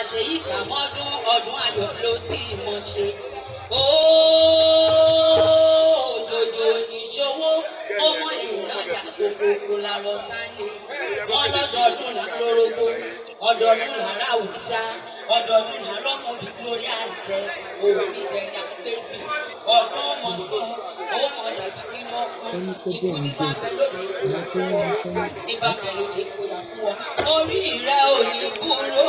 àṣeyí ṣàmọ́dún ọdún ayọ̀ ló sì mọ̀ ṣe. Òjòjò níṣòwò ó mọ̀lẹ́ lọ́jà gbogbo làrọ̀ tánlé. Wọ́n lọ́dọọdún làrórógbó ọdọọdún làrá òrìṣà ọdọọdún làrọ́mọbí lórí àìtẹ́ òun níbẹ̀rẹ̀ àgbègbè ọdún mọ̀kàn ó mọ̀ dàbí nínú ọkàn ikú nípa pẹ̀lódé ìkóyà fún ọ nípa pẹ̀lódé ìkóyà fún ọ. Orí rẹ ò ní kúrò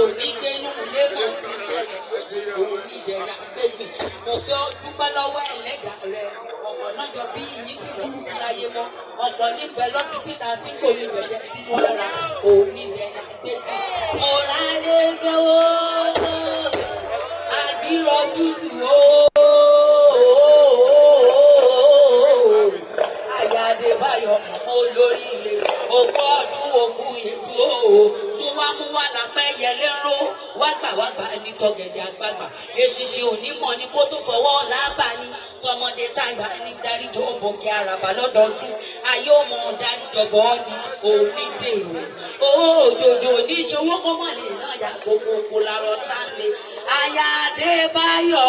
ò ní gbénú lébọn tí ṣẹlẹ̀ lóde òun níbẹ̀rẹ̀ àgbègbè. Mo fẹ́ dúpẹ́ lọ́wọ́ ẹlẹ́dàá rẹ ọ̀pọ̀ náà jọ bí yín tí mo fi láyé mọ́ ọ̀pọ̀ níbẹ̀ lọ́sí pítà tí kò ní bẹ̀rẹ̀ sínú ara òun níbẹ̀rẹ̀ àgbègbè. Mo rà lé gbẹ́wọ́ àdìrọ̀ tútù Ayádébáyọ̀ olórí ilé òkú ọdún òkú ìlú múwámúwá lápẹ́ yẹlé ró wágbàwágbà ní tọ̀gẹ̀dẹ̀ àgbààgbà eṣinṣin onímọ̀ ni kó tó fọwọ́ lágbà ní tọmọdé tàgbà ní dáríjọ bòkè àràbà lọ́dọọdún ayé ọmọ dáríjọbọ ní òní dèrò òjòjò oníṣòwò kọ́mọ̀lẹ́ náà yà gbogbo làrọ̀ tánlé Ayádébáyọ̀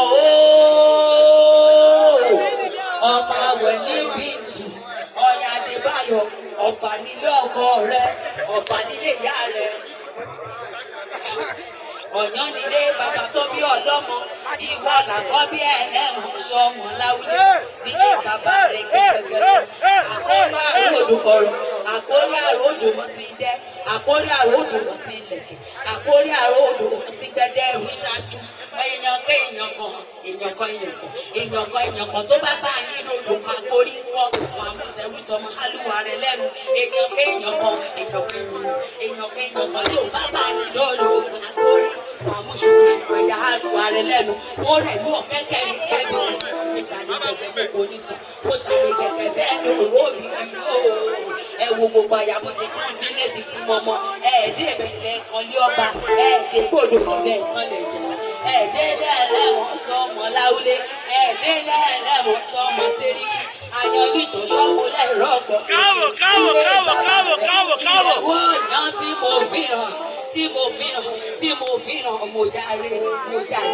ọmọ àwẹ̀ níbi ìtù Ayádébáyọ̀ ọ̀fà nílé ọkọ rẹ ọ̀fà nílé ìyá rẹ ọ̀yán nílé bàbá tó bí ọlọ́mọ ìwọ làkọ́ bí ẹlẹ́mọ̀ sọmọ láwùjọ nílé bàbá rẹ gẹ́gẹ́gẹ́ àkórí àròdò kọ̀rọ̀ àkórí àròdò mọ̀ sí dẹ́ àkórí àròdò mọ̀ sí ilẹ̀kẹ̀ àkórí àròdò mọ̀ sí gbẹ́dẹ́ ẹ̀rú ṣáájú èèyàn kan tó bá bá yín lòdò kan àkórí wọn wọn àmútẹrù tọmọ alúwa rẹ lẹ́nu èèyàn kan tó bá bá yín lòdò kan àkórí wọn àmúṣùkú ẹ̀yà alúwa rẹ lẹ́nu wọn rẹ̀ ní ọ̀kẹ́kẹ́ rí kẹ́bí mo sàlẹ̀ gẹ́gẹ́ kò ní sùn mo sàlẹ̀ gẹ́gẹ́ bẹ́ẹ̀ ni òwò mi yóò ẹ wo gbogbo àyàbọ̀ tí kò nílé ti ti mọ́mọ́ ẹ̀ẹ́dẹ́gbẹ̀lẹ̀ kan lé ọba ẹ̀ẹ́dẹ́gbòdò ilẹ̀ kan lè jẹ́ ẹ̀ẹ́dẹ́lẹ́lẹ́wọ̀n sọmọ láwùlé ẹ̀ẹ́dẹ́lẹ́lẹ́wọ̀n sọmọ sẹ́ríkì àyàn nítò sọ́kúnlẹ̀ rọ́gbọ̀. káwọ̀. wọ́n yan tí mo fi hàn mo jàre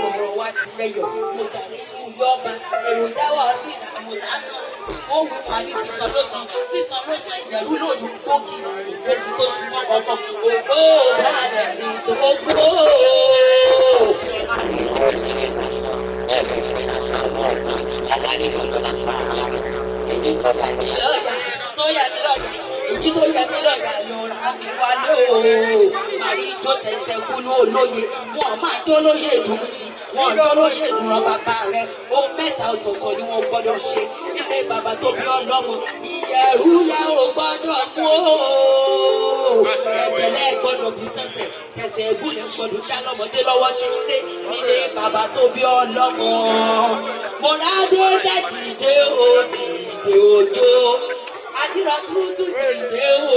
ọ̀rọ̀ wa ti lẹ́yọ̀ mo jàre ìlú ọba èròjà wà ọtí ìdààmú lánàá ó wí wà ní sísan lóṣù ẹ̀jẹ̀rú lòdù gbòógì tó súnmọ́ ọkọ̀ ògbó balẹ̀ ní tó gbó. Èyí tó yẹ mí lọ́jà lọ́ra mi wá lóòó. Màrí tó tẹ̀sẹ̀ kú ní olóye. Wọ́n máa jó lóye ìdùn ni. Wọ́n jó lóye ìdùn bàbá rẹ̀. Ohun mẹ́ta ọ̀tọ̀ọ̀tọ̀ ni wọ́n gbọ́dọ̀ ṣe. Nílé bàbá tó bí ọlọ́mọ. Ìyẹ̀rú yẹ ò gbọ́dọ̀ mú ooo. Ẹ̀jẹ̀lẹ̀ gbọ́dọ̀ bí sẹ́sẹ̀. Tẹ̀sẹ̀ egúnlẹ̀ gbọ́dọ̀ já lọ́mọdé lọ́wọ́ ṣeré. Nílé bàbá tó bí ọlọ́mọ. Mọ̀ládé dẹ́dìdé òjò. Àdìrà tútù dìde o.